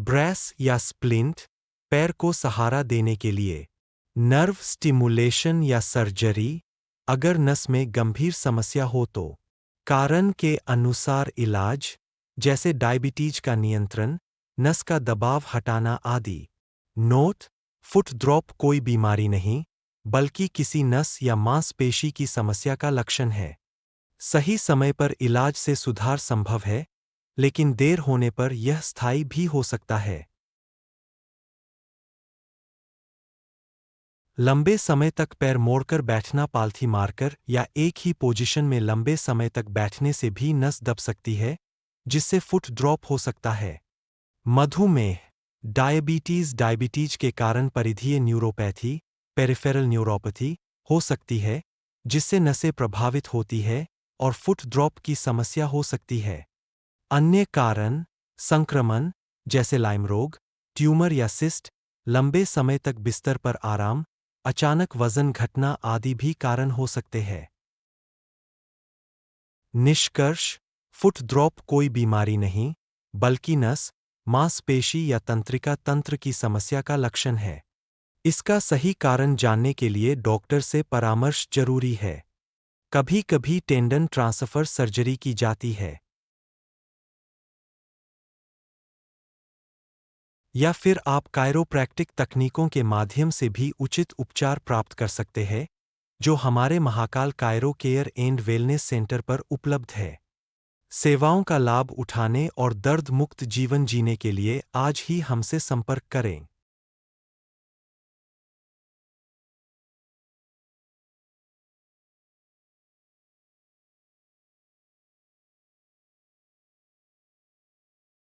Brace या splint, पैर को सहारा देने के लिए। नर्व स्टिमुलेशन या सर्जरी, अगर नस में गंभीर समस्या हो तो। कारण के अनुसार इलाज, जैसे डायबिटीज का नियंत्रण, नस का दबाव हटाना आदि। नोट: फुट ड्रॉप कोई बीमारी नहीं, बल्कि किसी नस या मांसपेशी की समस्या का लक्षण है। सही समय पर इलाज से सुधार संभव है, लेकिन देर होने पर यह स्थायी भी हो सकता है। लंबे समय तक पैर मोड़कर बैठना, पालथी मारकर या एक ही पोजीशन में लंबे समय तक बैठने से भी नस दब सकती है, जिससे फुट ड्रॉप हो सकता है। मधुमेह, डायबिटीज के कारण परिधीय न्यूरोपैथी, पेरिफेरल न्यूरोपैथी हो सकती है, जिससे नसें प्रभावित होती है और फुट ड्रॉप की समस्या हो सकती है। अन्य कारण संक्रमण, जैसे लाइम रोग, ट्यूमर या सिस्ट, लंबे समय तक बिस्तर पर आराम, अचानक वजन घटना आदि भी कारण हो सकते हैं। निष्कर्ष: फुट ड्रॉप कोई बीमारी नहीं, बल्कि नस, मांसपेशी या तंत्रिका तंत्र की समस्या का लक्षण है। इसका सही कारण जानने के लिए डॉक्टर से परामर्श जरूरी है। कभी-कभी टेंडन ट्रांसफर सर्जरी की जाती है, या फिर आप कायरोप्रैक्टिक तकनीकों के माध्यम से भी उचित उपचार प्राप्त कर सकते हैं, जो हमारे Mahakal Cairo care and wellness centre पर उपलब्ध है। सेवाओं का लाभ उठाने और दर्द मुक्त जीवन जीने के लिए आज ही हमसे संपर्क करें।